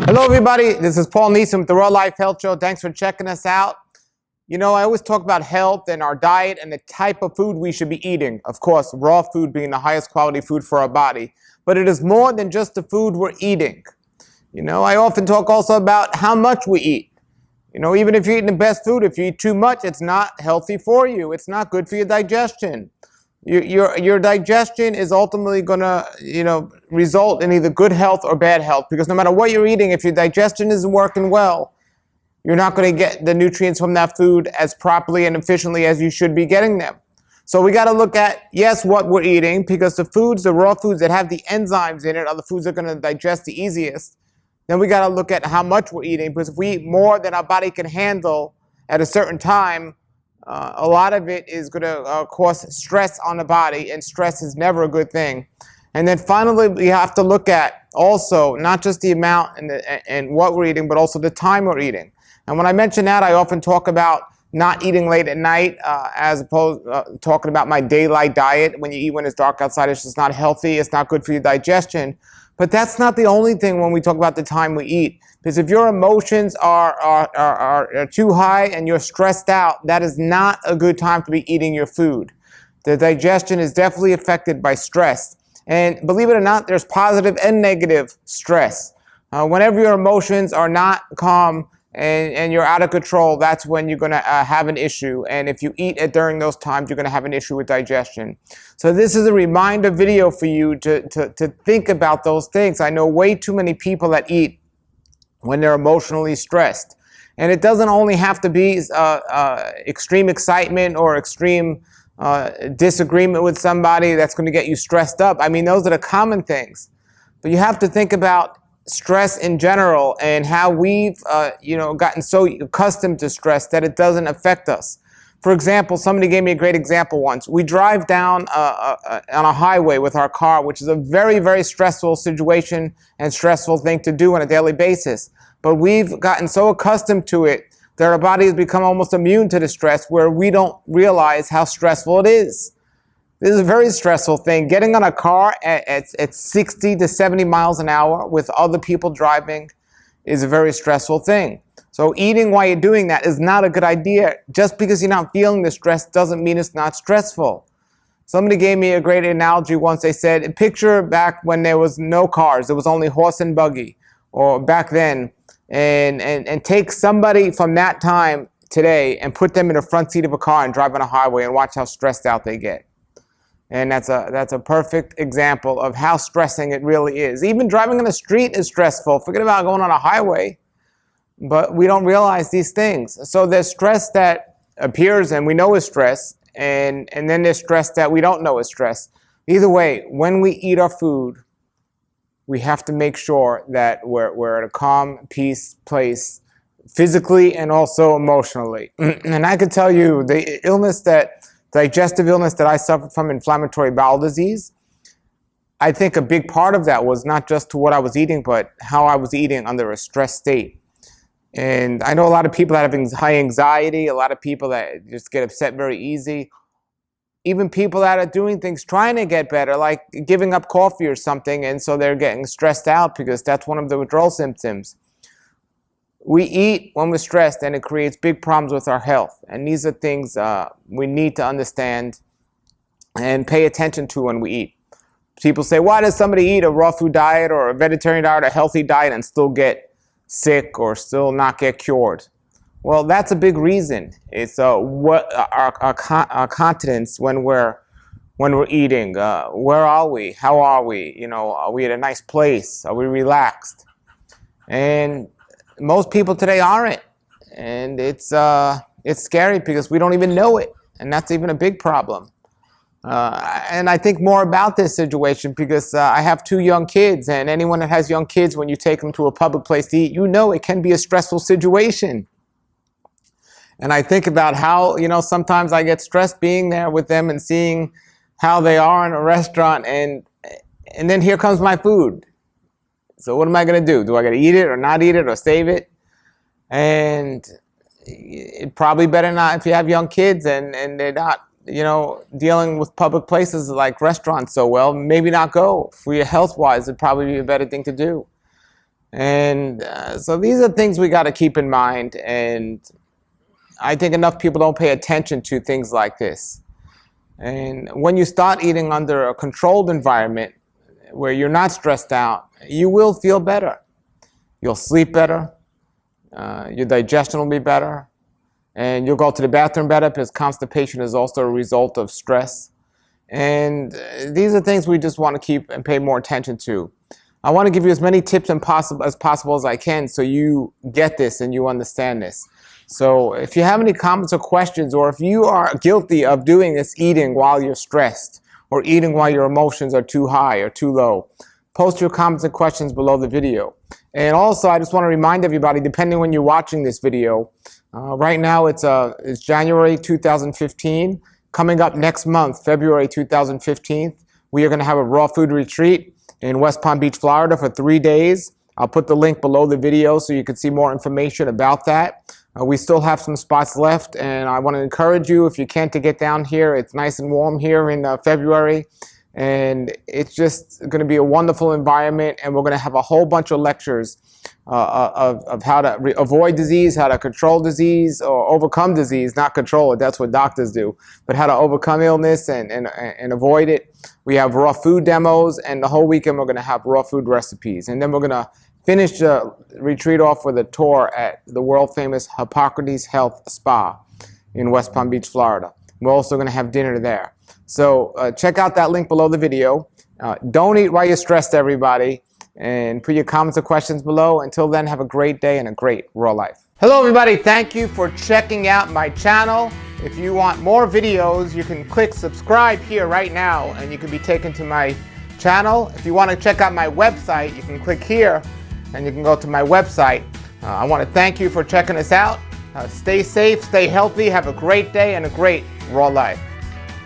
Hello everybody, this is Paul Neeson with the Raw Life Health Show. Thanks for checking us out. You know, I always talk about health and our diet and the type of food we should be eating. Of course, raw food being the highest quality food for our body. But it is more than just the food we're eating. You know, I often talk also about how much we eat. You know, even if you're eating the best food, if you eat too much, it's not healthy for you. It's not good for your digestion. Your digestion is ultimately going to, result in either good health or bad health, because no matter what you're eating, if your digestion isn't working well, you're not going to get the nutrients from that food as properly and efficiently as you should be getting them. So we got to look at, yes, what we're eating, because the raw foods that have the enzymes in it are the foods that are going to digest the easiest. Then we got to look at how much we're eating, because if we eat more than our body can handle at a certain time, a lot of it is going to cause stress on the body, and stress is never a good thing. And then finally, we have to look at also not just the amount and what we're eating, but also the time we're eating. And when I mention that, I often talk about not eating late at night, as opposed to talking about my daylight diet. When you eat when it's dark outside, it's just not healthy. It's not good for your digestion. But that's not the only thing when we talk about the time we eat. Because if your emotions are too high and you're stressed out, that is not a good time to be eating your food. The digestion is definitely affected by stress. And believe it or not, there's positive and negative stress. Whenever your emotions are not calm and you're out of control, that's when you're going to have an issue. And if you eat it during those times, you're going to have an issue with digestion. So this is a reminder video for you to think about those things. I know way too many people that eat when they're emotionally stressed. And it doesn't only have to be extreme excitement or extreme disagreement with somebody that's going to get you stressed up. I mean, those are the common things. But you have to think about stress in general and how we've gotten so accustomed to stress that it doesn't affect us. For example, somebody gave me a great example once. We drive down on a highway with our car, which is a very, very stressful situation and stressful thing to do on a daily basis. But we've gotten so accustomed to it that our body has become almost immune to the stress, where we don't realize how stressful it is. This is a very stressful thing. Getting on a car at 60 to 70 miles an hour with other people driving is a very stressful thing. So eating while you're doing that is not a good idea. Just because you're not feeling the stress doesn't mean it's not stressful. Somebody gave me a great analogy once. They said, picture back when there was no cars, there was only horse and buggy, or back then, and take somebody from that time today and put them in the front seat of a car and drive on a highway and watch how stressed out they get. And that's a perfect example of how stressing it really is. Even driving on the street is stressful. Forget about going on a highway. But we don't realize these things. So there's stress that appears and we know is stress, and then there's stress that we don't know is stress. Either way, when we eat our food, we have to make sure that we're at a calm, peace place, physically and also emotionally. And I can tell you, the digestive illness that I suffered from, inflammatory bowel disease, I think a big part of that was not just to what I was eating, but how I was eating under a stress state. And I know a lot of people that have high anxiety, a lot of people that just get upset very easy. Even people that are doing things trying to get better, like giving up coffee or something, and so they're getting stressed out because that's one of the withdrawal symptoms. We eat when we're stressed, and it creates big problems with our health. And these are things we need to understand and pay attention to when we eat. People say, why does somebody eat a raw food diet or a vegetarian diet or a healthy diet and still get sick or still not get cured? Well, that's a big reason. It's what our continence when we're eating. Where are we? How are we? Are we at a nice place? Are we relaxed? And most people today aren't, and it's scary because we don't even know it, and that's even a big problem. And I think more about this situation because I have 2 young kids, and anyone that has young kids, when you take them to a public place to eat, it can be a stressful situation. And I think about how, sometimes I get stressed being there with them and seeing how they are in a restaurant, and then here comes my food. So what am I going to do? Do I got to eat it or not eat it or save it? And it probably better not if you have young kids and they're not dealing with public places like restaurants so well, maybe not go. For your health-wise, it'd probably be a better thing to do. And so these are things we got to keep in mind. And I think enough people don't pay attention to things like this. And when you start eating under a controlled environment where you're not stressed out, you will feel better. You'll sleep better. Your digestion will be better. And you'll go to the bathroom better, because constipation is also a result of stress. And these are things we just want to keep and pay more attention to. I want to give you as many tips as possible as I can, so you get this and you understand this. So if you have any comments or questions, or if you are guilty of doing this eating while you're stressed, or eating while your emotions are too high or too low, post your comments and questions below the video. And also, I just want to remind everybody, depending when you're watching this video, right now it's January 2015. Coming up next month, February 2015, we are going to have a raw food retreat in West Palm Beach, Florida for 3 days. I'll put the link below the video so you can see more information about that. We still have some spots left, and I want to encourage you, if you can, to get down here. It's nice and warm here in February, and it's just going to be a wonderful environment, and we're going to have a whole bunch of lectures of how to avoid disease, how to control disease, or overcome disease, not control it, that's what doctors do, but how to overcome illness and avoid it. We have raw food demos, and the whole weekend we're going to have raw food recipes. And then we're going to finish the retreat off with a tour at the world-famous Hippocrates Health Spa in West Palm Beach, Florida. We're also going to have dinner there. So check out that link below the video. Don't eat while you're stressed, everybody. And put your comments or questions below. Until then, have a great day and a great raw life. Hello, everybody. Thank you for checking out my channel. If you want more videos, you can click subscribe here right now, and you can be taken to my channel. If you want to check out my website, you can click here, and you can go to my website. I want to thank you for checking us out. Stay safe, stay healthy, have a great day and a great raw life.